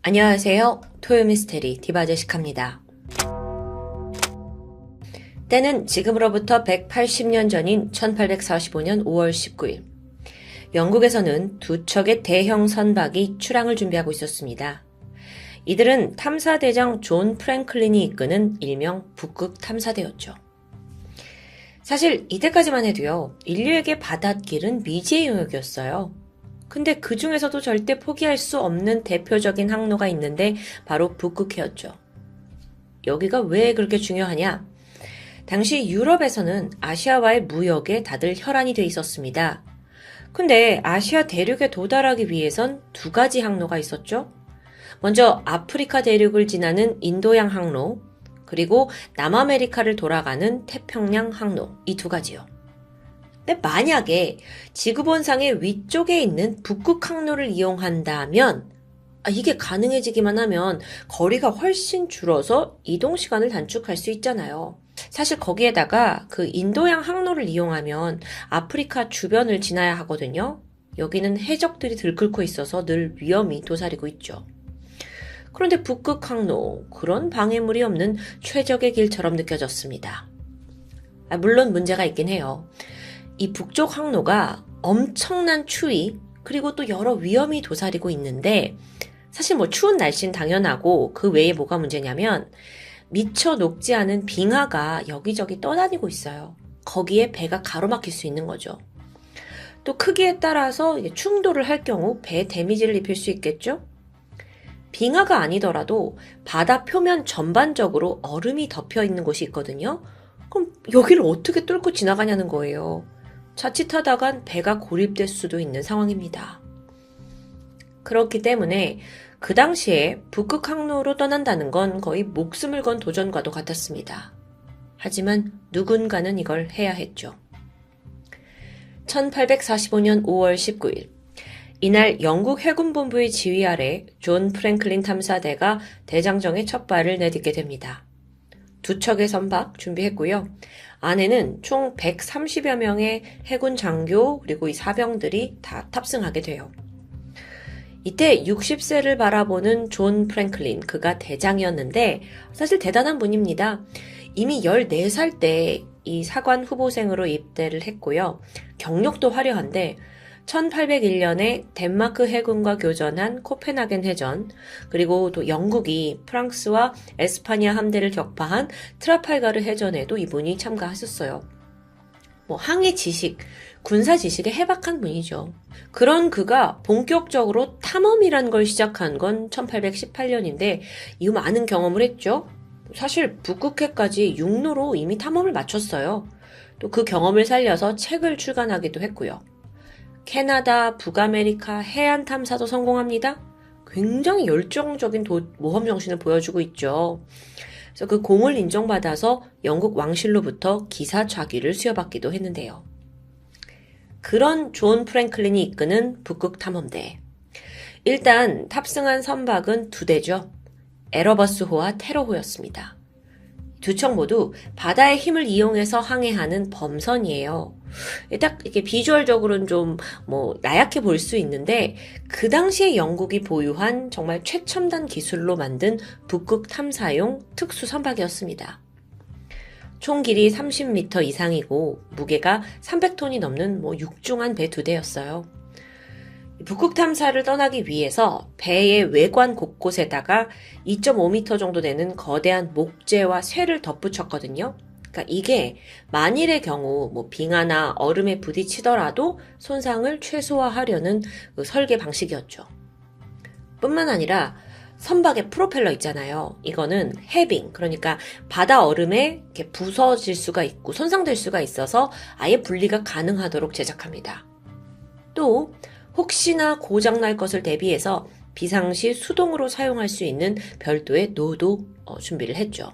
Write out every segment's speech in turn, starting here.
안녕하세요. 토요미스테리 디바제식합니다. 때는 지금으로부터 180년 전인 1845년 5월 19일. 영국에서는 두 척의 대형 선박이 출항을 준비하고 있었습니다. 이들은 탐사대장 존 프랭클린이 이끄는 일명 북극 탐사대였죠. 사실 이때까지만 해도요, 인류에게 바닷길은 미지의 영역이었어요. 근데 그 중에서도 절대 포기할 수 없는 대표적인 항로가 있는데 바로 북극해였죠. 여기가 왜 그렇게 중요하냐? 당시 유럽에서는 아시아와의 무역에 다들 혈안이 돼 있었습니다. 근데 아시아 대륙에 도달하기 위해선 두 가지 항로가 있었죠. 먼저 아프리카 대륙을 지나는 인도양 항로, 그리고 남아메리카를 돌아가는 태평양 항로, 이 두 가지요. 근데 만약에 지구본상의 위쪽에 있는 북극 항로를 이용한다면 이게 가능해지기만 하면 거리가 훨씬 줄어서 이동 시간을 단축할 수 있잖아요. 사실 거기에다가 그 인도양 항로를 이용하면 아프리카 주변을 지나야 하거든요. 여기는 해적들이 들끓고 있어서 늘 위험이 도사리고 있죠. 그런데 북극 항로, 그런 방해물이 없는 최적의 길처럼 느껴졌습니다. 물론 문제가 있긴 해요. 이 북쪽 항로가 엄청난 추위, 그리고 또 여러 위험이 도사리고 있는데, 사실 추운 날씨는 당연하고 그 외에 뭐가 문제냐면 미처 녹지 않은 빙하가 여기저기 떠다니고 있어요. 거기에 배가 가로막힐 수 있는 거죠. 또 크기에 따라서 충돌을 할 경우 배에 데미지를 입힐 수 있겠죠? 빙하가 아니더라도 바다 표면 전반적으로 얼음이 덮여 있는 곳이 있거든요. 그럼 여기를 어떻게 뚫고 지나가냐는 거예요. 자칫하다간 배가 고립될 수도 있는 상황입니다. 그렇기 때문에 그 당시에 북극 항로로 떠난다는 건 거의 목숨을 건 도전과도 같았습니다. 하지만 누군가는 이걸 해야 했죠. 1845년 5월 19일, 이날 영국 해군본부의 지휘 아래 존 프랭클린 탐사대가 대장정에 첫 발을 내딛게 됩니다. 두 척의 선박 준비했고요. 안에는 총 130여 명의 해군 장교 그리고 이 사병들이 다 탑승하게 돼요. 이때 60세를 바라보는 존 프랭클린, 그가 대장이었는데 사실 대단한 분입니다. 이미 14살 때 이 사관 후보생으로 입대를 했고요. 경력도 화려한데 1801년에 덴마크 해군과 교전한 코펜하겐 해전, 그리고 또 영국이 프랑스와 에스파냐 함대를 격파한 트라팔가르 해전에도 이분이 참가하셨어요. 항해 지식, 군사 지식에 해박한 분이죠. 그런 그가 본격적으로 탐험이란 걸 시작한 건 1818년인데 이후 많은 경험을 했죠. 사실 북극해까지 육로로 이미 탐험을 마쳤어요. 또 그 경험을 살려서 책을 출간하기도 했고요. 캐나다, 북아메리카 해안 탐사도 성공합니다. 굉장히 열정적인 모험 정신을 보여주고 있죠. 그래서 그 공을 인정받아서 영국 왕실로부터 기사 좌기를 수여받기도 했는데요. 그런 존 프랭클린이 이끄는 북극 탐험대. 일단 탑승한 선박은 두 대죠. 에러버스호와 테러호였습니다. 두 척 모두 바다의 힘을 이용해서 항해하는 범선이에요. 딱 이렇게 비주얼적으로는 좀 나약해 보일 수 있는데 그 당시에 영국이 보유한 정말 최첨단 기술로 만든 북극 탐사용 특수 선박이었습니다. 총 길이 30m 이상이고 무게가 300톤이 넘는 육중한 배 두 대였어요. 북극 탐사를 떠나기 위해서 배의 외관 곳곳에다가 2.5m 정도 되는 거대한 목재와 쇠를 덧붙였거든요. 그러니까 이게 만일의 경우 빙하나 얼음에 부딪히더라도 손상을 최소화하려는 그 설계 방식이었죠. 뿐만 아니라 선박의 프로펠러 있잖아요. 이거는 해빙, 그러니까 바다 얼음에 이렇게 부서질 수가 있고 손상될 수가 있어서 아예 분리가 가능하도록 제작합니다. 또 혹시나 고장날 것을 대비해서 비상시 수동으로 사용할 수 있는 별도의 노도 준비를 했죠.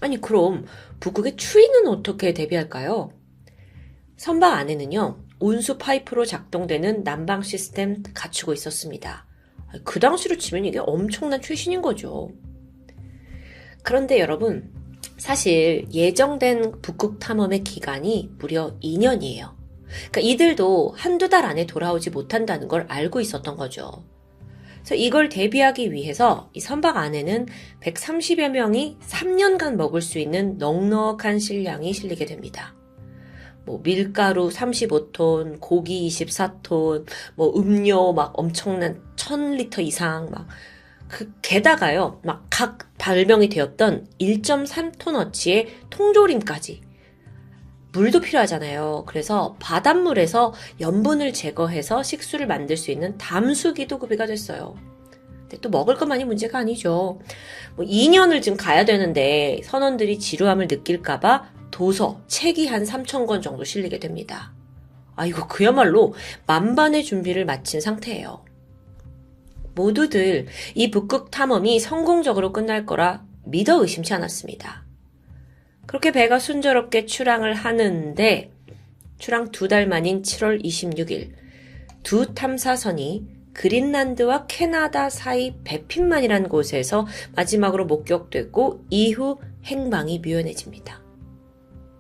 아니 그럼 북극의 추위는 어떻게 대비할까요? 선박 안에는요, 온수 파이프로 작동되는 난방 시스템 갖추고 있었습니다. 그 당시로 치면 이게 엄청난 최신인 거죠. 그런데 여러분, 사실 예정된 북극 탐험의 기간이 무려 2년이에요. 그러니까 이들도 한두 달 안에 돌아오지 못한다는 걸 알고 있었던 거죠. 그래서 이걸 대비하기 위해서 이 선박 안에는 130여 명이 3년간 먹을 수 있는 넉넉한 식량이 실리게 됩니다. 뭐 밀가루 35톤, 고기 24톤, 뭐 음료 막 엄청난 1000리터 이상 게다가요, 각 발명이 되었던 1.3톤어치의 통조림까지. 물도 필요하잖아요. 그래서 바닷물에서 염분을 제거해서 식수를 만들 수 있는 담수기도 구비가 됐어요. 근데 또 먹을 것만이 문제가 아니죠. 2년을 지금 가야 되는데 선원들이 지루함을 느낄까봐 도서, 책이 한 3,000권 정도 실리게 됩니다. 이거 그야말로 만반의 준비를 마친 상태예요. 모두들 이 북극 탐험이 성공적으로 끝날 거라 믿어 의심치 않았습니다. 그렇게 배가 순조롭게 출항을 하는데 출항 2달 만인 7월 26일 두 탐사선이 그린란드와 캐나다 사이 배핀만이라는 곳에서 마지막으로 목격됐고 이후 행방이 묘연해집니다.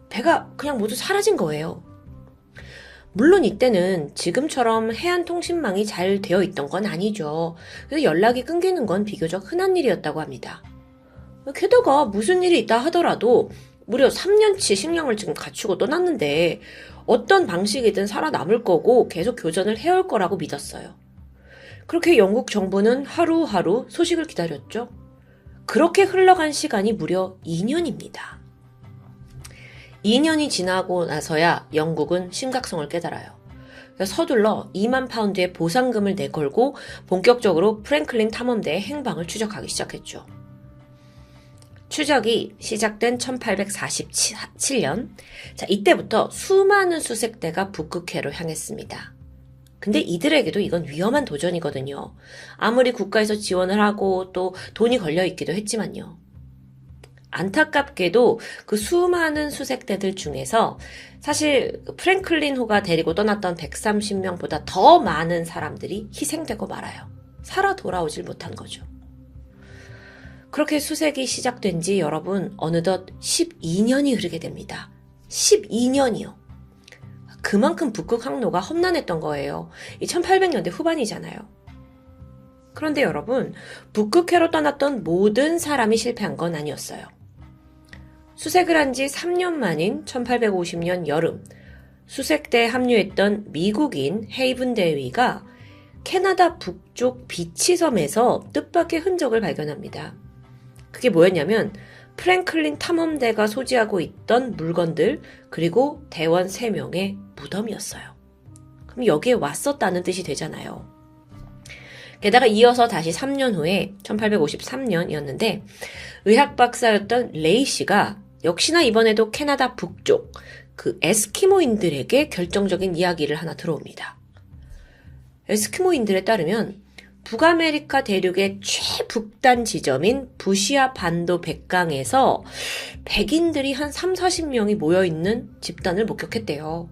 배가 그냥 모두 사라진 거예요. 물론 이때는 지금처럼 해안통신망이 잘 되어 있던 건 아니죠. 그래서 연락이 끊기는 건 비교적 흔한 일이었다고 합니다. 게다가 무슨 일이 있다 하더라도 무려 3년치 식량을 지금 갖추고 떠났는데 어떤 방식이든 살아남을 거고 계속 교전을 해올 거라고 믿었어요. 그렇게 영국 정부는 하루하루 소식을 기다렸죠. 그렇게 흘러간 시간이 무려 2년입니다. 2년이 지나고 나서야 영국은 심각성을 깨달아요. 서둘러 2만 파운드의 보상금을 내걸고 본격적으로 프랭클린 탐험대의 행방을 추적하기 시작했죠. 추적이 시작된 1847년, 이때부터 수많은 수색대가 북극해로 향했습니다. 근데 이들에게도 이건 위험한 도전이거든요. 아무리 국가에서 지원을 하고 또 돈이 걸려있기도 했지만요. 안타깝게도 그 수많은 수색대들 중에서 사실 프랭클린호가 데리고 떠났던 130명보다 더 많은 사람들이 희생되고 말아요. 살아 돌아오질 못한 거죠. 그렇게 수색이 시작된 지 여러분 어느덧 12년이 흐르게 됩니다. 12년이요. 그만큼 북극 항로가 험난했던 거예요. 이 1800년대 후반이잖아요. 그런데 여러분, 북극해로 떠났던 모든 사람이 실패한 건 아니었어요. 수색을 한 지 3년 만인 1850년 여름, 수색대에 합류했던 미국인 헤이븐 대위가 캐나다 북쪽 비치섬에서 뜻밖의 흔적을 발견합니다. 그게 뭐였냐면 프랭클린 탐험대가 소지하고 있던 물건들 그리고 대원 3명의 무덤이었어요. 그럼 여기에 왔었다는 뜻이 되잖아요. 게다가 이어서 다시 3년 후에 1853년이었는데 의학 박사였던 레이 씨가 역시나 이번에도 캐나다 북쪽 그 에스키모인들에게 결정적인 이야기를 하나 들어옵니다. 에스키모인들에 따르면 북아메리카 대륙의 최북단 지점인 부시아 반도 백강에서 백인들이 한 30-40명이 모여있는 집단을 목격했대요.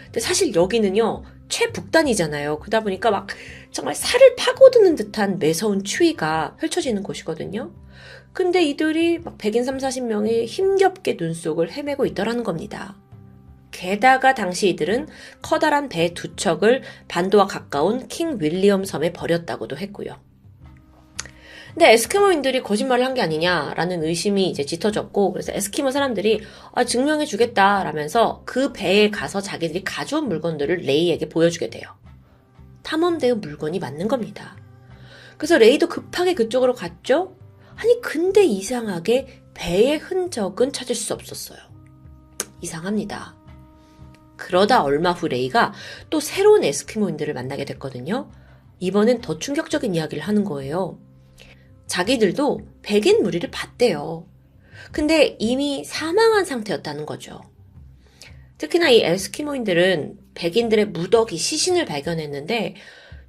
근데 사실 여기는요, 최북단이잖아요. 그러다 보니까 정말 살을 파고드는 듯한 매서운 추위가 펼쳐지는 곳이거든요. 근데 이들이 백인 30-40명이 힘겹게 눈 속을 헤매고 있더라는 겁니다. 게다가 당시 이들은 커다란 배 2척을 반도와 가까운 킹 윌리엄 섬에 버렸다고도 했고요. 근데 에스키모인들이 거짓말을 한 게 아니냐라는 의심이 이제 짙어졌고, 그래서 에스키모 사람들이 증명해 주겠다라면서 그 배에 가서 자기들이 가져온 물건들을 레이에게 보여주게 돼요. 탐험대의 물건이 맞는 겁니다. 그래서 레이도 급하게 그쪽으로 갔죠? 근데 이상하게 배의 흔적은 찾을 수 없었어요. 이상합니다. 그러다 얼마 후 레이가 또 새로운 에스키모인들을 만나게 됐거든요. 이번엔 더 충격적인 이야기를 하는 거예요. 자기들도 백인 무리를 봤대요. 근데 이미 사망한 상태였다는 거죠. 특히나 이 에스키모인들은 백인들의 무더기 시신을 발견했는데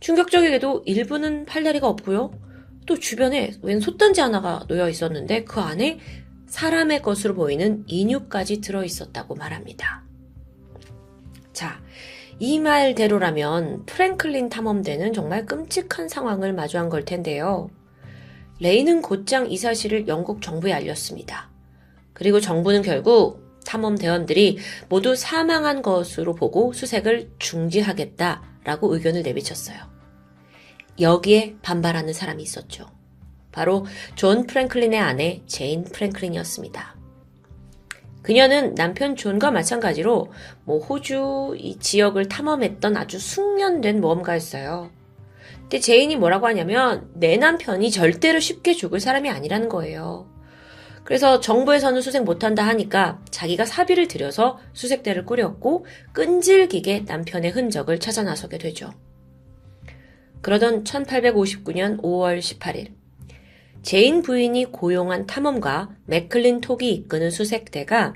충격적이게도 일부는 팔다리가 없고요. 또 주변에 웬 솥단지 하나가 놓여 있었는데 그 안에 사람의 것으로 보이는 인육까지 들어있었다고 말합니다. 자, 이 말대로라면 프랭클린 탐험대는 정말 끔찍한 상황을 마주한 걸 텐데요. 레이는 곧장 이 사실을 영국 정부에 알렸습니다. 그리고 정부는 결국 탐험대원들이 모두 사망한 것으로 보고 수색을 중지하겠다라고 의견을 내비쳤어요. 여기에 반발하는 사람이 있었죠. 바로 존 프랭클린의 아내 제인 프랭클린이었습니다. 그녀는 남편 존과 마찬가지로 호주 이 지역을 탐험했던 아주 숙련된 모험가였어요. 근데 제인이 뭐라고 하냐면 내 남편이 절대로 쉽게 죽을 사람이 아니라는 거예요. 그래서 정부에서는 수색 못한다 하니까 자기가 사비를 들여서 수색대를 꾸렸고 끈질기게 남편의 흔적을 찾아 나서게 되죠. 그러던 1859년 5월 18일 제인 부인이 고용한 탐험가 맥클린 톡이 이끄는 수색대가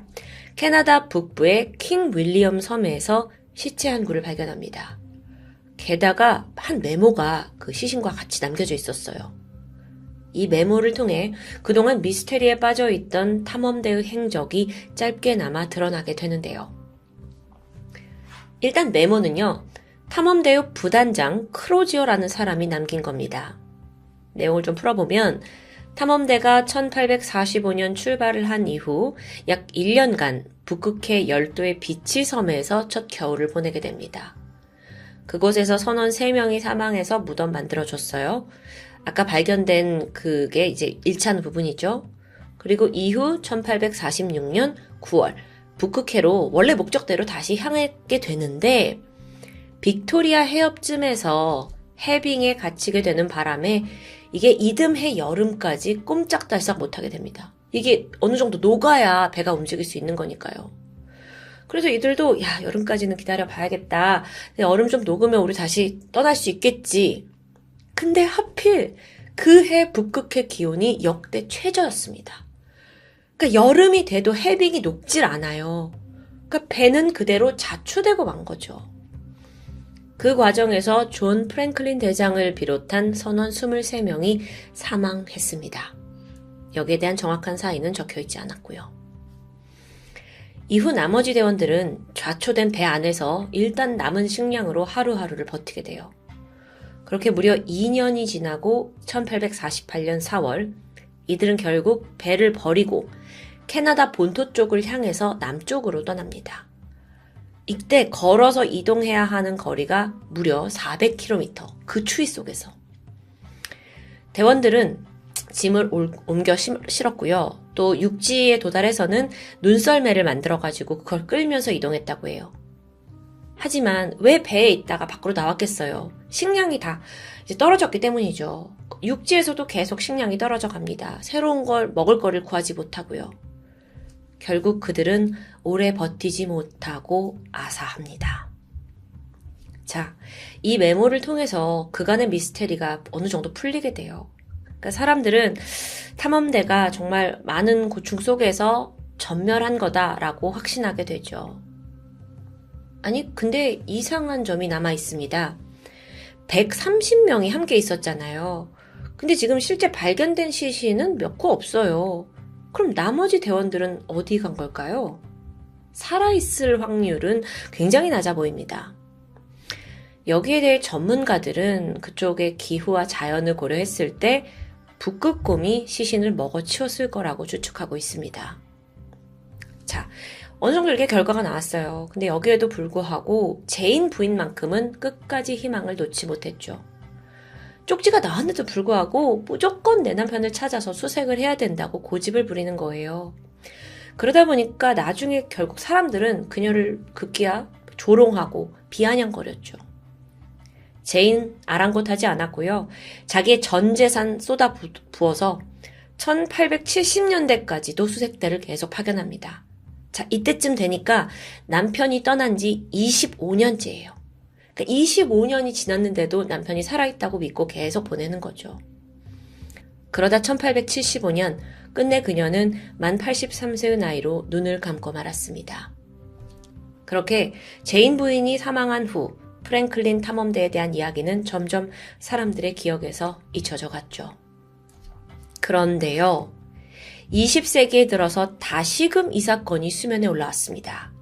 캐나다 북부의 킹 윌리엄 섬에서 시체 한 구를 발견합니다. 게다가 한 메모가 그 시신과 같이 남겨져 있었어요. 이 메모를 통해 그동안 미스테리에 빠져있던 탐험대의 행적이 짧게나마 드러나게 되는데요. 일단 메모는요, 탐험대의 부단장 크로지어라는 사람이 남긴 겁니다. 내용을 좀 풀어보면 탐험대가 1845년 출발을 한 이후 약 1년간 북극해 열도의 비치 섬에서 첫 겨울을 보내게 됩니다. 그곳에서 선원 3명이 사망해서 무덤 만들어줬어요. 아까 발견된 그게 이제 1차는 부분이죠. 그리고 이후 1846년 9월 북극해로 원래 목적대로 다시 향하게 되는데 빅토리아 해협쯤에서 해빙에 갇히게 되는 바람에 이게 이듬해 여름까지 꼼짝달싹 못하게 됩니다. 이게 어느 정도 녹아야 배가 움직일 수 있는 거니까요. 그래서 이들도 여름까지는 기다려봐야겠다. 얼음 좀 녹으면 우리 다시 떠날 수 있겠지. 근데 하필 그 해 북극해 기온이 역대 최저였습니다. 그러니까 여름이 돼도 해빙이 녹질 않아요. 그러니까 배는 그대로 자초되고 만 거죠. 그 과정에서 존 프랭클린 대장을 비롯한 선원 23명이 사망했습니다. 여기에 대한 정확한 사인은 적혀있지 않았고요. 이후 나머지 대원들은 좌초된 배 안에서 일단 남은 식량으로 하루하루를 버티게 돼요. 그렇게 무려 2년이 지나고 1848년 4월 이들은 결국 배를 버리고 캐나다 본토 쪽을 향해서 남쪽으로 떠납니다. 이때 걸어서 이동해야 하는 거리가 무려 400km, 그 추위 속에서. 대원들은 짐을 옮겨 실었고요. 또 육지에 도달해서는 눈썰매를 만들어가지고 그걸 끌면서 이동했다고 해요. 하지만 왜 배에 있다가 밖으로 나왔겠어요? 식량이 다 이제 떨어졌기 때문이죠. 육지에서도 계속 식량이 떨어져 갑니다. 새로운 걸 먹을 거를 구하지 못하고요. 결국 그들은 오래 버티지 못하고 아사합니다. 자, 이 메모를 통해서 그간의 미스테리가 어느 정도 풀리게 돼요. 그러니까 사람들은 탐험대가 정말 많은 고충 속에서 전멸한 거다라고 확신하게 되죠. 아니, 근데 이상한 점이 남아 있습니다. 130명이 함께 있었잖아요. 근데 지금 실제 발견된 시신은 몇 코 없어요. 그럼 나머지 대원들은 어디 간 걸까요? 살아있을 확률은 굉장히 낮아 보입니다. 여기에 대해 전문가들은 그쪽의 기후와 자연을 고려했을 때 북극곰이 시신을 먹어치웠을 거라고 추측하고 있습니다. 자, 어느 정도 이렇게 결과가 나왔어요. 근데 여기에도 불구하고 제인 부인만큼은 끝까지 희망을 놓지 못했죠. 쪽지가 나왔는데도 불구하고 무조건 내 남편을 찾아서 수색을 해야 된다고 고집을 부리는 거예요. 그러다 보니까 나중에 결국 사람들은 그녀를 급기야 조롱하고 비아냥거렸죠. 제인 아랑곳하지 않았고요. 자기의 전 재산 쏟아 부어서 1870년대까지도 수색대를 계속 파견합니다. 자, 이때쯤 되니까 남편이 떠난 지 25년째예요. 그러니까 25년이 지났는데도 남편이 살아있다고 믿고 계속 보내는 거죠. 그러다 1875년 끝내 그녀는 만 83세의 나이로 눈을 감고 말았습니다. 그렇게 제인 부인이 사망한 후 프랭클린 탐험대에 대한 이야기는 점점 사람들의 기억에서 잊혀져 갔죠. 그런데요, 20세기에 들어서 다시금 이 사건이 수면에 올라왔습니다.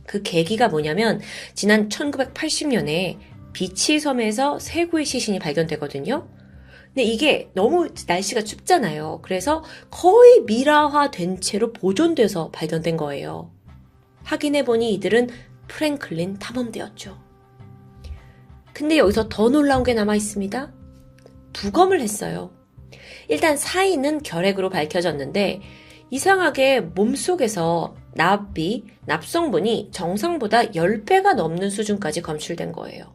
그 계기가 뭐냐면 지난 1980년에 비치섬에서 세 구의 시신이 발견되거든요. 근데 이게 너무 날씨가 춥잖아요. 그래서 거의 미라화된 채로 보존돼서 발견된 거예요. 확인해보니 이들은 프랭클린 탐험대였죠. 근데 여기서 더 놀라운 게 남아 있습니다. 부검을 했어요. 일단 사인은 결핵으로 밝혀졌는데 이상하게 몸속에서 납성분이 정상보다 10배가 넘는 수준까지 검출된 거예요.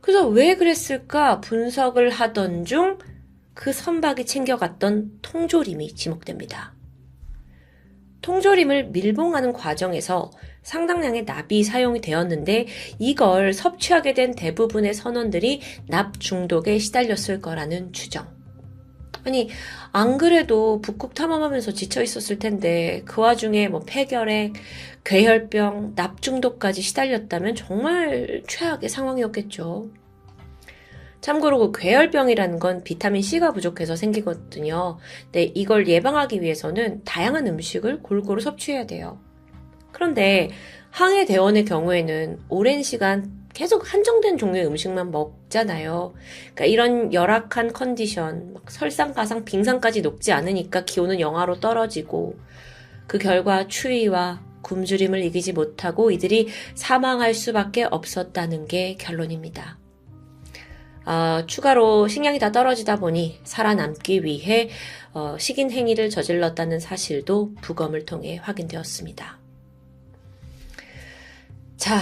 그래서 왜 그랬을까 분석을 하던 중 그 선박이 챙겨갔던 통조림이 지목됩니다. 통조림을 밀봉하는 과정에서 상당량의 납이 사용이 되었는데 이걸 섭취하게 된 대부분의 선원들이 납 중독에 시달렸을 거라는 추정. 아니, 안 그래도 북극 탐험하면서 지쳐 있었을 텐데 그 와중에 폐결핵, 괴혈병, 납 중독까지 시달렸다면 정말 최악의 상황이었겠죠. 참고로 그 괴혈병이라는 건 비타민 C가 부족해서 생기거든요. 근데 이걸 예방하기 위해서는 다양한 음식을 골고루 섭취해야 돼요. 그런데 항해대원의 경우에는 오랜 시간 계속 한정된 종류의 음식만 먹잖아요. 그러니까 이런 열악한 컨디션, 설상가상 빙산까지 녹지 않으니까 기온은 영하로 떨어지고 그 결과 추위와 굶주림을 이기지 못하고 이들이 사망할 수밖에 없었다는 게 결론입니다. 추가로 식량이 다 떨어지다 보니 살아남기 위해 식인 행위를 저질렀다는 사실도 부검을 통해 확인되었습니다. 자,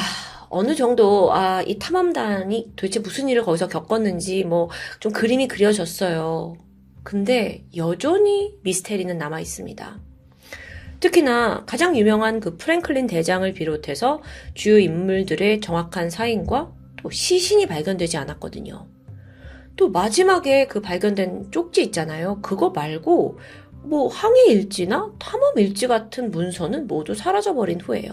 어느 정도 이 탐험단이 도대체 무슨 일을 거기서 겪었는지 좀 그림이 그려졌어요. 근데 여전히 미스테리는 남아 있습니다. 특히나 가장 유명한 그 프랭클린 대장을 비롯해서 주요 인물들의 정확한 사인과 또 시신이 발견되지 않았거든요. 또 마지막에 그 발견된 쪽지 있잖아요. 그거 말고 항해 일지나 탐험 일지 같은 문서는 모두 사라져버린 후예요.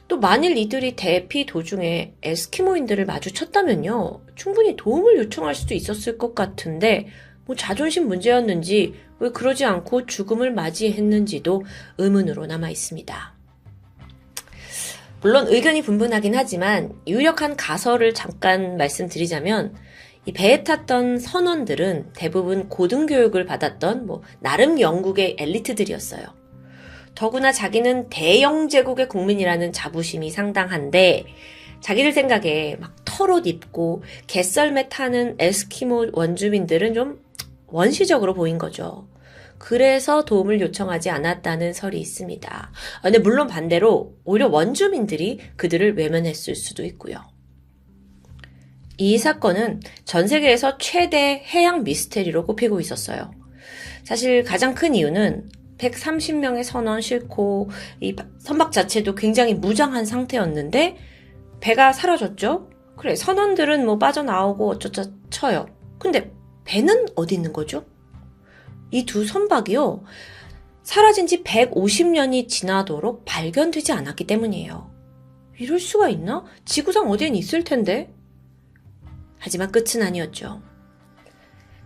또 만일 이들이 대피 도중에 에스키모인들을 마주쳤다면요. 충분히 도움을 요청할 수도 있었을 것 같은데 자존심 문제였는지 왜 그러지 않고 죽음을 맞이했는지도 의문으로 남아 있습니다. 물론 의견이 분분하긴 하지만 유력한 가설을 잠깐 말씀드리자면 이 배에 탔던 선원들은 대부분 고등교육을 받았던 나름 영국의 엘리트들이었어요. 더구나 자기는 대영 제국의 국민이라는 자부심이 상당한데 자기들 생각에 털옷 입고 개썰매 타는 에스키모 원주민들은 좀 원시적으로 보인 거죠. 그래서 도움을 요청하지 않았다는 설이 있습니다. 근데 물론 반대로 오히려 원주민들이 그들을 외면했을 수도 있고요. 이 사건은 전 세계에서 최대 해양 미스테리로 꼽히고 있었어요. 사실 가장 큰 이유는 130명의 선원 싣고 이 선박 자체도 굉장히 무장한 상태였는데 배가 사라졌죠? 그래, 선원들은 빠져나오고 어쩌자 쳐요. 근데 배는 어디 있는 거죠? 이 두 선박이요. 사라진 지 150년이 지나도록 발견되지 않았기 때문이에요. 이럴 수가 있나? 지구상 어디엔 있을 텐데. 하지만 끝은 아니었죠.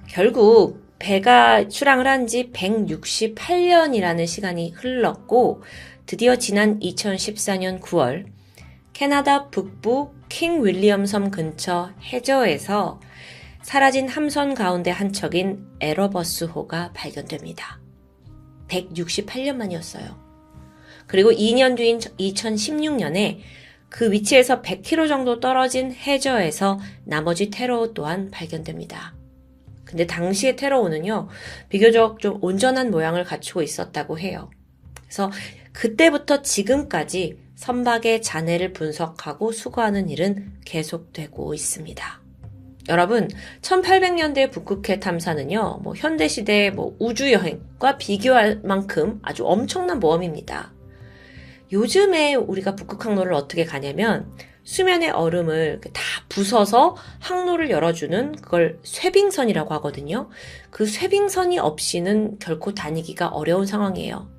결국 배가 출항을 한 지 168년이라는 시간이 흘렀고 드디어 지난 2014년 9월 캐나다 북부 킹 윌리엄 섬 근처 해저에서 사라진 함선 가운데 한 척인 에러버스호가 발견됩니다. 168년 만이었어요. 그리고 2년 뒤인 2016년에 그 위치에서 100km 정도 떨어진 해저에서 나머지 테러호 또한 발견됩니다. 근데 당시의 테러호는요, 비교적 좀 온전한 모양을 갖추고 있었다고 해요. 그래서 그때부터 지금까지 선박의 잔해를 분석하고 수거하는 일은 계속되고 있습니다. 여러분, 1800년대 북극해 탐사는요, 현대시대 우주여행과 비교할 만큼 아주 엄청난 모험입니다. 요즘에 우리가 북극 항로를 어떻게 가냐면 수면의 얼음을 다 부숴서 항로를 열어주는 그걸 쇄빙선이라고 하거든요. 그 쇄빙선이 없이는 결코 다니기가 어려운 상황이에요.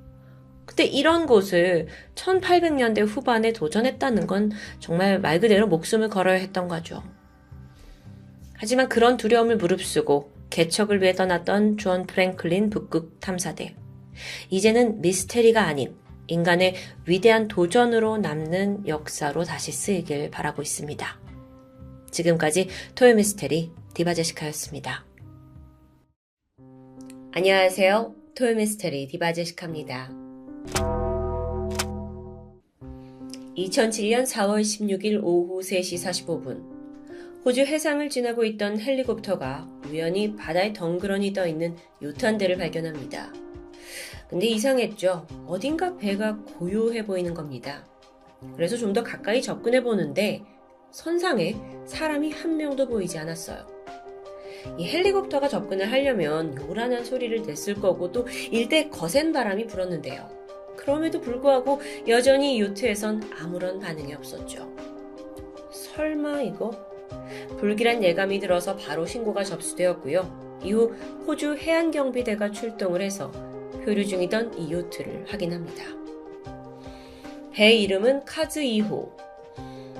근데 이런 곳을 1800년대 후반에 도전했다는 건 정말 말 그대로 목숨을 걸어야 했던 거죠. 하지만 그런 두려움을 무릅쓰고 개척을 위해 떠났던 존 프랭클린 북극 탐사대. 이제는 미스테리가 아닌 인간의 위대한 도전으로 남는 역사로 다시 쓰이길 바라고 있습니다. 지금까지 토요미스테리 디바제시카였습니다. 안녕하세요. 토요미스테리 디바제시카입니다. 2007년 4월 16일 오후 3시 45분 호주 해상을 지나고 있던 헬리콥터가 우연히 바다에 덩그러니 떠있는 요트 한 대를 발견합니다. 근데 이상했죠. 어딘가 배가 고요해 보이는 겁니다. 그래서 좀 더 가까이 접근해 보는데 선상에 사람이 한 명도 보이지 않았어요. 이 헬리콥터가 접근을 하려면 요란한 소리를 냈을 거고 또 일대 거센 바람이 불었는데요. 그럼에도 불구하고 여전히 요트에선 아무런 반응이 없었죠. 설마 이거? 불길한 예감이 들어서 바로 신고가 접수되었고요. 이후 호주 해안경비대가 출동을 해서 표류 중이던 이 요트를 확인합니다. 배 이름은 카즈 2호.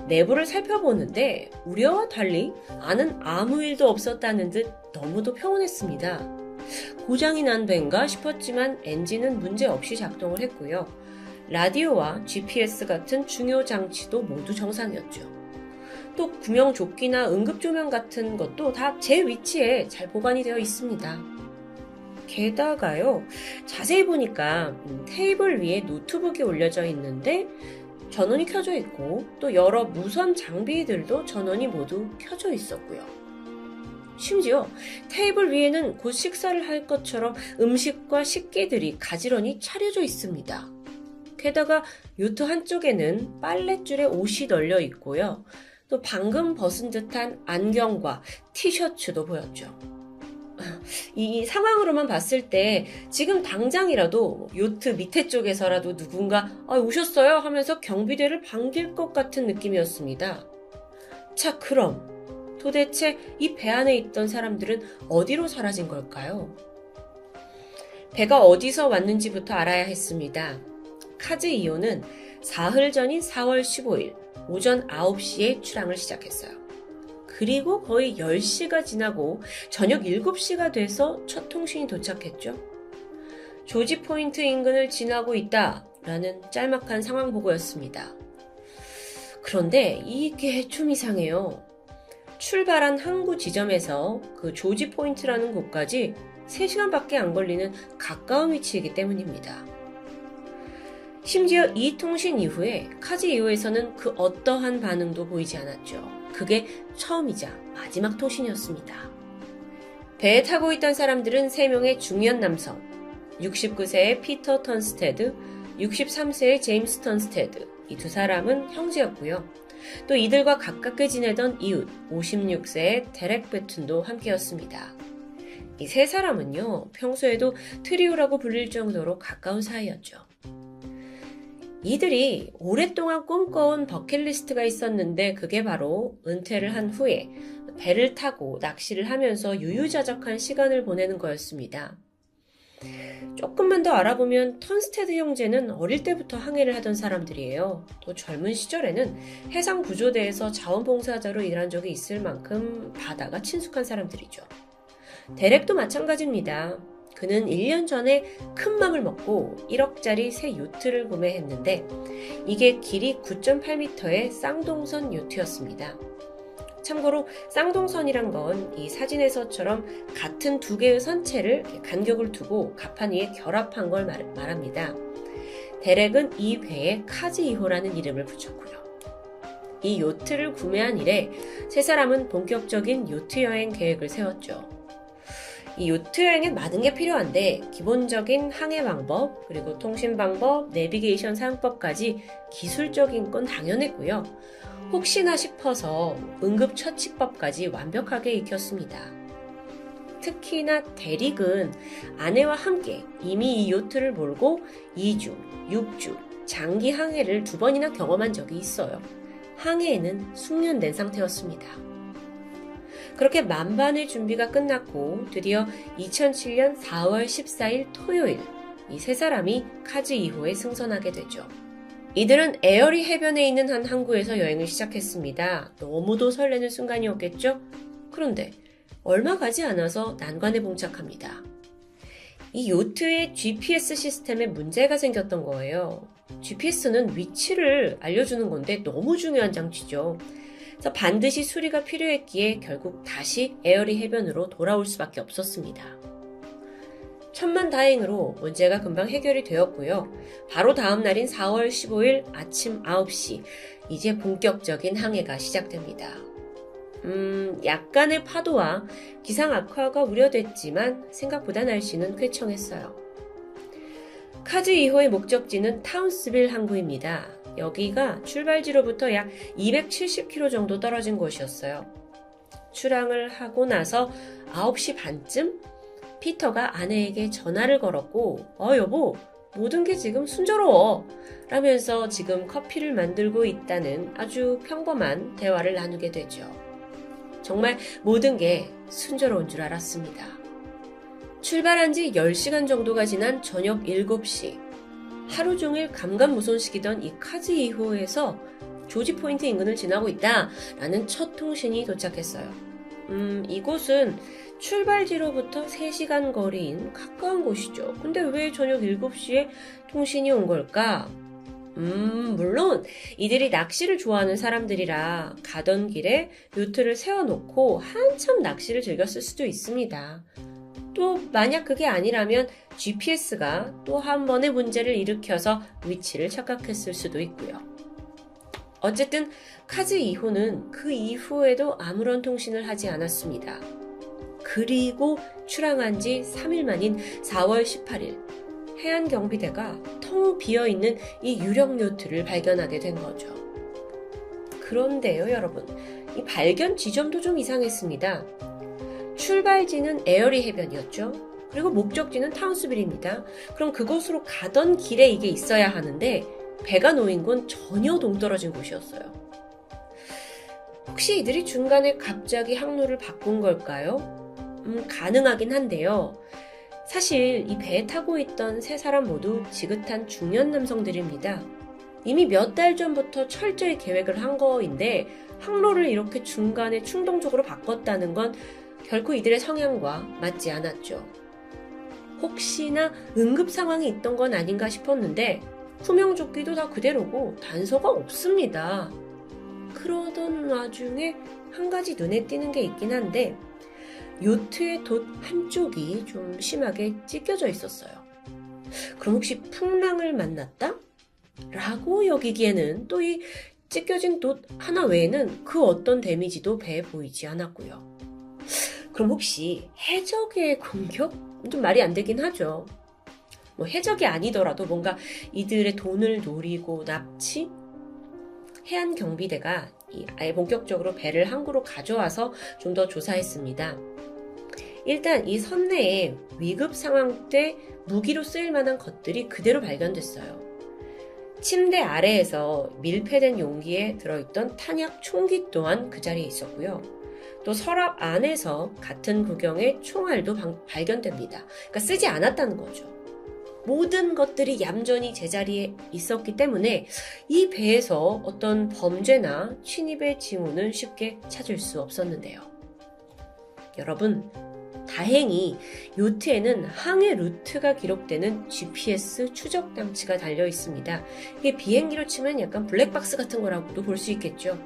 내부를 살펴보는데 우려와 달리 안은 아무 일도 없었다는 듯 너무도 평온했습니다. 고장이 난 배인가 싶었지만 엔진은 문제없이 작동을 했고요. 라디오와 GPS 같은 중요 장치도 모두 정상이었죠. 또 구명조끼나 응급조명 같은 것도 다 제 위치에 잘 보관이 되어 있습니다. 게다가요, 자세히 보니까 테이블 위에 노트북이 올려져 있는데 전원이 켜져 있고 또 여러 무선 장비들도 전원이 모두 켜져 있었고요. 심지어 테이블 위에는 곧 식사를 할 것처럼 음식과 식기들이 가지런히 차려져 있습니다. 게다가 요트 한쪽에는 빨랫줄에 옷이 널려 있고요. 또 방금 벗은 듯한 안경과 티셔츠도 보였죠. 이 상황으로만 봤을 때 지금 당장이라도 요트 밑에 쪽에서라도 누군가 오셨어요 하면서 경비대를 반길 것 같은 느낌이었습니다. 자, 그럼 도대체 이 배 안에 있던 사람들은 어디로 사라진 걸까요? 배가 어디서 왔는지부터 알아야 했습니다. 카즈 2호는 사흘 전인 4월 15일 오전 9시에 출항을 시작했어요. 그리고 거의 10시가 지나고 저녁 7시가 돼서 첫 통신이 도착했죠. 조지 포인트 인근을 지나고 있다라는 짤막한 상황 보고였습니다. 그런데 이게 좀 이상해요. 출발한 항구 지점에서 그 조지 포인트라는 곳까지 3시간밖에 안 걸리는 가까운 위치이기 때문입니다. 심지어 이 통신 이후에 카즈 2호에서는 그 어떠한 반응도 보이지 않았죠. 그게 처음이자 마지막 통신이었습니다. 배에 타고 있던 사람들은 3명의 중년 남성, 69세의 피터 턴스테드, 63세의 제임스 턴스테드, 이 두 사람은 형제였고요. 또 이들과 가깝게 지내던 이웃, 56세의 데렉 베툰도 함께였습니다. 이 세 사람은요, 평소에도 트리오라고 불릴 정도로 가까운 사이였죠. 이들이 오랫동안 꿈꿔온 버킷리스트가 있었는데 그게 바로 은퇴를 한 후에 배를 타고 낚시를 하면서 유유자적한 시간을 보내는 거였습니다. 조금만 더 알아보면 턴스테드 형제는 어릴 때부터 항해를 하던 사람들이에요. 또 젊은 시절에는 해상구조대에서 자원봉사자로 일한 적이 있을 만큼 바다가 친숙한 사람들이죠. 데렉도 마찬가지입니다. 그는 1년 전에 큰 맘을 먹고 1억짜리 새 요트를 구매했는데 이게 길이 9.8m의 쌍동선 요트였습니다. 참고로 쌍동선이란 건 이 사진에서처럼 같은 두 개의 선체를 간격을 두고 갑판 위에 결합한 걸 말합니다. 데렉은 이 배에 카즈 2호라는 이름을 붙였고요. 이 요트를 구매한 이래 세 사람은 본격적인 요트 여행 계획을 세웠죠. 이 요트 여행엔 많은 게 필요한데 기본적인 항해 방법, 그리고 통신 방법, 내비게이션 사용법까지 기술적인 건 당연했고요. 혹시나 싶어서 응급처치법까지 완벽하게 익혔습니다. 특히나 데릭은 아내와 함께 이미 이 요트를 몰고 2주, 6주, 장기 항해를 2번이나 경험한 적이 있어요. 항해에는 숙련된 상태였습니다. 그렇게 만반의 준비가 끝났고 드디어 2007년 4월 14일 토요일 이 세 사람이 카즈 2호에 승선하게 되죠. 이들은 에어리 해변에 있는 한 항구에서 여행을 시작했습니다. 너무도 설레는 순간이었겠죠? 그런데 얼마 가지 않아서 난관에 봉착합니다. 이 요트의 GPS 시스템에 문제가 생겼던 거예요. GPS는 위치를 알려주는 건데 너무 중요한 장치죠. 그래서 반드시 수리가 필요했기에 결국 다시 에어리 해변으로 돌아올 수밖에 없었습니다. 천만다행으로 문제가 금방 해결이 되었고요. 바로 다음 날인 4월 15일 아침 9시 이제 본격적인 항해가 시작됩니다. 약간의 파도와 기상 악화가 우려됐지만 생각보다 날씨는 쾌청했어요. 카즈 2호의 목적지는 타운스빌 항구입니다. 여기가 출발지로부터 약 270km 정도 떨어진 곳이었어요. 출항을 하고 나서 9시 반쯤 피터가 아내에게 전화를 걸었고 여보, 모든 게 지금 순조로워 라면서 지금 커피를 만들고 있다는 아주 평범한 대화를 나누게 되죠. 정말 모든 게 순조로운 줄 알았습니다. 출발한 지 10시간 정도가 지난 저녁 7시, 하루 종일 감감무손식이던 이 카즈 2호에서 조지 포인트 인근을 지나고 있다라는 첫 통신이 도착했어요. 이곳은 출발지로부터 3시간 거리인 가까운 곳이죠. 근데 왜 저녁 7시에 통신이 온 걸까? 물론 이들이 낚시를 좋아하는 사람들이라 가던 길에 요트를 세워놓고 한참 낚시를 즐겼을 수도 있습니다. 또 만약 그게 아니라면 GPS가 또 한 번의 문제를 일으켜서 위치를 착각했을 수도 있고요. 어쨌든 카즈 2호는 그 이후에도 아무런 통신을 하지 않았습니다. 그리고 출항한 지 3일 만인 4월 18일 해안경비대가 텅 비어있는 이 유령 요트를 발견하게 된 거죠. 그런데요, 여러분, 이 발견 지점도 좀 이상했습니다. 출발지는 에어리 해변이었죠. 그리고 목적지는 타운스빌입니다. 그럼 그곳으로 가던 길에 이게 있어야 하는데 배가 놓인 건 전혀 동떨어진 곳이었어요. 혹시 이들이 중간에 갑자기 항로를 바꾼 걸까요? 가능하긴 한데요. 사실 이 배에 타고 있던 세 사람 모두 지긋한 중년 남성들입니다. 이미 몇 달 전부터 철저히 계획을 한 거인데 항로를 이렇게 중간에 충동적으로 바꿨다는 건 결코 이들의 성향과 맞지 않았죠. 혹시나 응급 상황이 있던 건 아닌가 싶었는데 구명조끼도 다 그대로고 단서가 없습니다. 그러던 와중에 한 가지 눈에 띄는 게 있긴 한데 요트의 돛 한쪽이 좀 심하게 찢겨져 있었어요. 그럼 혹시 풍랑을 만났다? 라고 여기기에는 또 이 찢겨진 돛 하나 외에는 그 어떤 데미지도 배에 보이지 않았고요. 그럼 혹시 해적의 공격? 좀 말이 안 되긴 하죠. 해적이 아니더라도 뭔가 이들의 돈을 노리고 납치? 해안경비대가 아예 본격적으로 배를 항구로 가져와서 좀 더 조사했습니다. 일단 이 선내에 위급 상황 때 무기로 쓰일 만한 것들이 그대로 발견됐어요. 침대 아래에서 밀폐된 용기에 들어있던 탄약 총기 또한 그 자리에 있었고요. 또 서랍 안에서 같은 구경의 총알도 발견됩니다. 그러니까 쓰지 않았다는 거죠. 모든 것들이 얌전히 제자리에 있었기 때문에 이 배에서 어떤 범죄나 침입의 징후는 쉽게 찾을 수 없었는데요. 여러분, 다행히 요트에는 항해 루트가 기록되는 GPS 추적 장치가 달려 있습니다. 이게 비행기로 치면 약간 블랙박스 같은 거라고도 볼 수 있겠죠.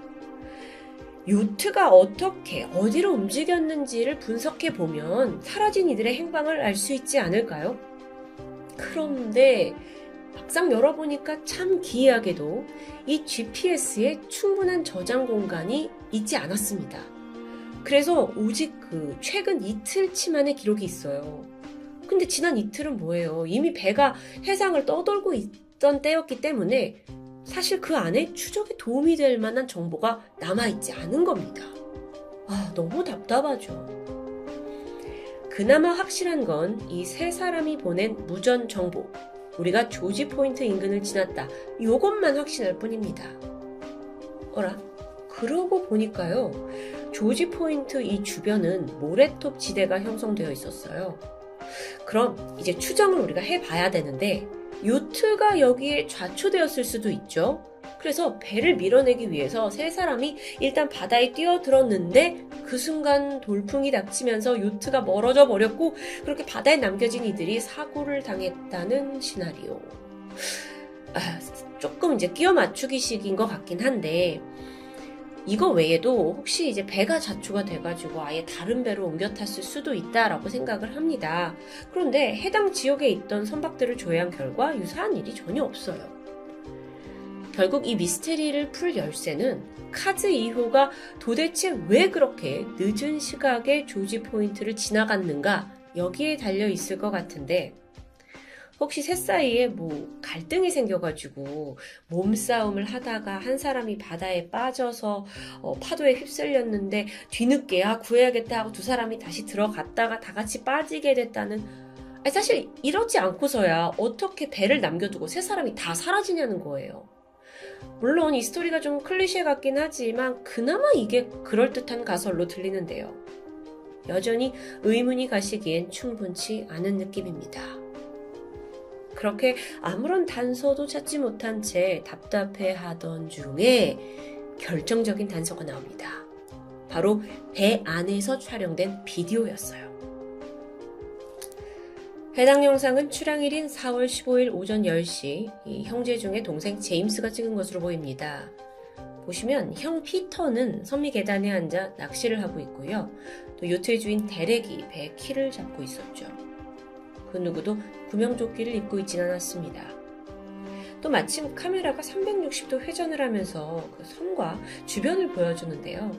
요트가 어떻게 어디로 움직였는지를 분석해 보면 사라진 이들의 행방을 알 수 있지 않을까요? 그런데 막상 열어보니까 참 기이하게도 이 GPS에 충분한 저장 공간이 있지 않았습니다. 그래서 오직 그 최근 이틀치만의 기록이 있어요. 근데 지난 이틀은 뭐예요? 이미 배가 해상을 떠돌고 있던 때였기 때문에 사실 그 안에 추적에 도움이 될 만한 정보가 남아있지 않은 겁니다. 너무 답답하죠. 그나마 확실한 건 이 세 사람이 보낸 무전 정보, 우리가 조지 포인트 인근을 지났다, 이것만 확신할 뿐입니다. 그러고 보니까요, 조지 포인트 이 주변은 모래톱 지대가 형성되어 있었어요. 그럼 이제 추정을 우리가 해봐야 되는데 요트가 여기에 좌초되었을 수도 있죠. 그래서 배를 밀어내기 위해서 세 사람이 일단 바다에 뛰어들었는데 그 순간 돌풍이 닥치면서 요트가 멀어져 버렸고 그렇게 바다에 남겨진 이들이 사고를 당했다는 시나리오. 조금 이제 끼워 맞추기식인 것 같긴 한데 이거 외에도 혹시 이제 배가 자초가 돼가지고 아예 다른 배로 옮겨 탔을 수도 있다라고 생각을 합니다. 그런데 해당 지역에 있던 선박들을 조회한 결과 유사한 일이 전혀 없어요. 결국 이 미스테리를 풀 열쇠는 카즈 2호가 도대체 왜 그렇게 늦은 시각에 조지 포인트를 지나갔는가 여기에 달려 있을 것 같은데, 혹시 셋 사이에 갈등이 생겨가지고 몸싸움을 하다가 한 사람이 바다에 빠져서 파도에 휩쓸렸는데 뒤늦게 구해야겠다 하고 두 사람이 다시 들어갔다가 다 같이 빠지게 됐다는, 사실 이러지 않고서야 어떻게 배를 남겨두고 세 사람이 다 사라지냐는 거예요. 물론 이 스토리가 좀 클리셰 같긴 하지만 그나마 이게 그럴듯한 가설로 들리는데요. 여전히 의문이 가시기엔 충분치 않은 느낌입니다. 그렇게 아무런 단서도 찾지 못한 채 답답해하던 중에 결정적인 단서가 나옵니다. 바로 배 안에서 촬영된 비디오였어요. 해당 영상은 출항일인 4월 15일 오전 10시 이 형제 중에 동생 제임스가 찍은 것으로 보입니다. 보시면 형 피터는 선미 계단에 앉아 낚시를 하고 있고요. 또 요트의 주인 데렉이 배의 키를 잡고 있었죠. 그 누구도 구명조끼를 입고 있진 않았습니다. 또 마침 카메라가 360도 회전을 하면서 그 섬과 주변을 보여주는데요.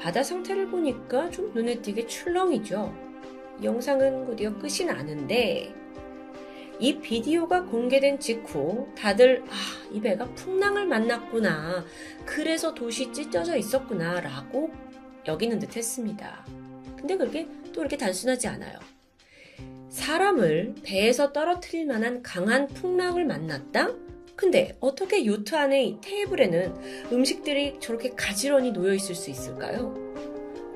바다 상태를 보니까 좀 눈에 띄게 출렁이죠. 영상은 곧이어 끝이 나는데, 이 비디오가 공개된 직후 다들 이 배가 풍랑을 만났구나, 그래서 돛이 찢어져 있었구나 라고 여기는 듯 했습니다. 근데 그게 또 이렇게 단순하지 않아요. 사람을 배에서 떨어뜨릴 만한 강한 풍랑을 만났다? 근데 어떻게 요트 안에 이 테이블에는 음식들이 저렇게 가지런히 놓여 있을 수 있을까요?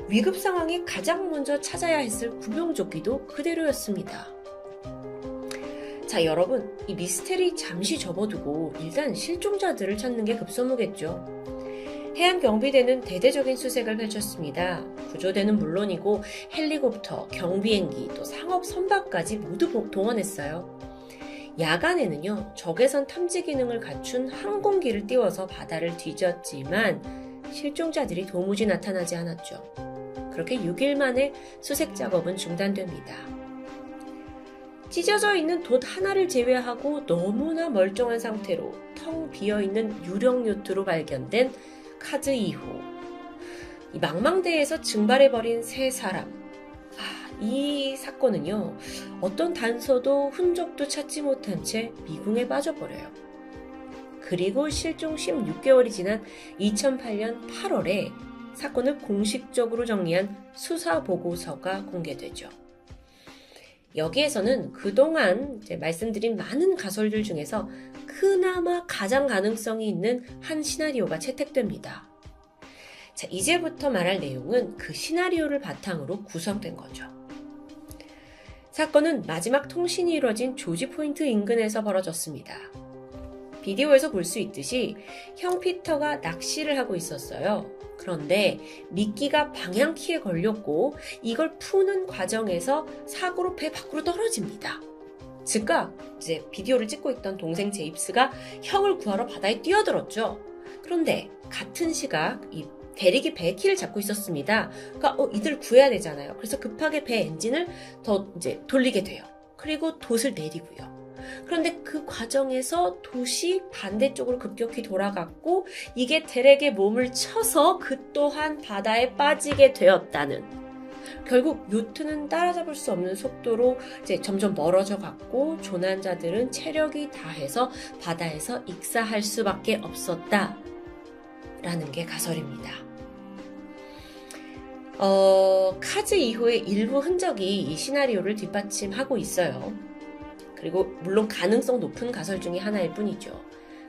위급 상황에 가장 먼저 찾아야 했을 구명조끼도 그대로였습니다. 자, 여러분, 이 미스테리 잠시 접어두고 일단 실종자들을 찾는 게 급선무겠죠. 해양경비대는 대대적인 수색을 펼쳤습니다. 구조대는 물론이고 헬리콥터, 경비행기, 또 상업 선박까지 모두 동원했어요. 야간에는요, 적외선 탐지 기능을 갖춘 항공기를 띄워서 바다를 뒤졌지만 실종자들이 도무지 나타나지 않았죠. 그렇게 6일 만에 수색 작업은 중단됩니다. 찢어져 있는 돛 하나를 제외하고 너무나 멀쩡한 상태로 텅 비어있는 유령 요트로 발견된 카즈 2호. 이 망망대해에서 증발해버린 세 사람. 이 사건은요, 어떤 단서도 흔적도 찾지 못한 채 미궁에 빠져버려요. 그리고 실종 16개월이 지난 2008년 8월에 사건을 공식적으로 정리한 수사보고서가 공개되죠. 여기에서는 그동안 말씀드린 많은 가설들 중에서 그나마 가장 가능성이 있는 한 시나리오가 채택됩니다. 자, 이제부터 말할 내용은 그 시나리오를 바탕으로 구성된 거죠. 사건은 마지막 통신이 이루어진 조지 포인트 인근에서 벌어졌습니다. 비디오에서 볼 수 있듯이 형 피터가 낚시를 하고 있었어요. 그런데 미끼가 방향키에 걸렸고 이걸 푸는 과정에서 사고로 배 밖으로 떨어집니다. 즉각 이제 비디오를 찍고 있던 동생 제임스가 형을 구하러 바다에 뛰어들었죠. 그런데 같은 시각 이 데릭이 배의 키를 잡고 있었습니다. 그러니까 이들 구해야 되잖아요. 그래서 급하게 배 엔진을 더 이제 돌리게 돼요. 그리고 돛을 내리고요. 그런데 그 과정에서 돛이 반대쪽으로 급격히 돌아갔고 이게 데렉의 몸을 쳐서 그 또한 바다에 빠지게 되었다는, 결국 요트는 따라잡을 수 없는 속도로 이제 점점 멀어져 갔고 조난자들은 체력이 다해서 바다에서 익사할 수밖에 없었다라는 게 가설입니다. 카즈 2호의 일부 흔적이 이 시나리오를 뒷받침하고 있어요. 그리고 물론 가능성 높은 가설 중에 하나일 뿐이죠.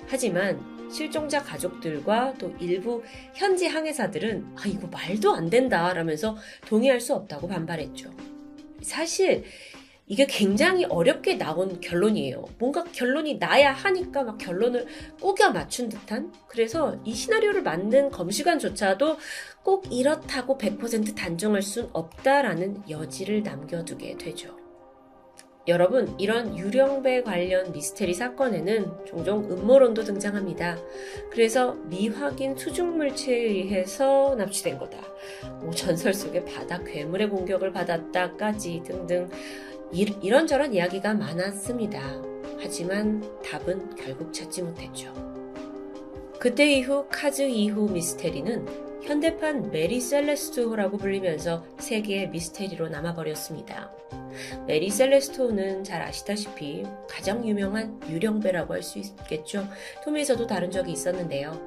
하지만 실종자 가족들과 또 일부 현지 항해사들은 이거 말도 안 된다 라면서 동의할 수 없다고 반발했죠. 사실 이게 굉장히 어렵게 나온 결론이에요. 뭔가 결론이 나야 하니까 막 결론을 꾸겨 맞춘 듯한? 그래서 이 시나리오를 만든 검시관조차도 꼭 이렇다고 100% 단정할 순 없다라는 여지를 남겨두게 되죠. 여러분, 이런 유령배 관련 미스테리 사건에는 종종 음모론도 등장합니다. 그래서 미확인 수중물체에 의해서 납치된 거다. 전설 속의 바다 괴물의 공격을 받았다까지 등등 이런저런 이야기가 많았습니다. 하지만 답은 결국 찾지 못했죠. 그때 이후 카즈 2호 미스테리는 현대판 메리 셀레스토호라고 불리면서 세계의 미스테리로 남아버렸습니다. 메리 셀레스토호는 잘 아시다시피 가장 유명한 유령배라고 할 수 있겠죠. 톰에서도 다룬 적이 있었는데요.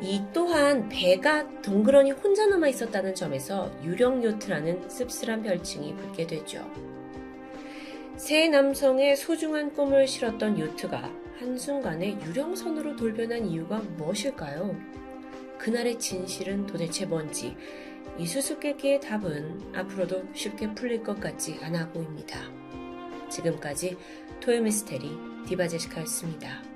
이 또한 배가 덩그러니 혼자 남아 있었다는 점에서 유령 요트라는 씁쓸한 별칭이 붙게 되죠. 세 남성의 소중한 꿈을 실었던 요트가 한순간에 유령선으로 돌변한 이유가 무엇일까요? 그날의 진실은 도대체 뭔지 이 수수께끼의 답은 앞으로도 쉽게 풀릴 것 같지 않아 보입니다. 지금까지 토요미스테리 디바제시카였습니다.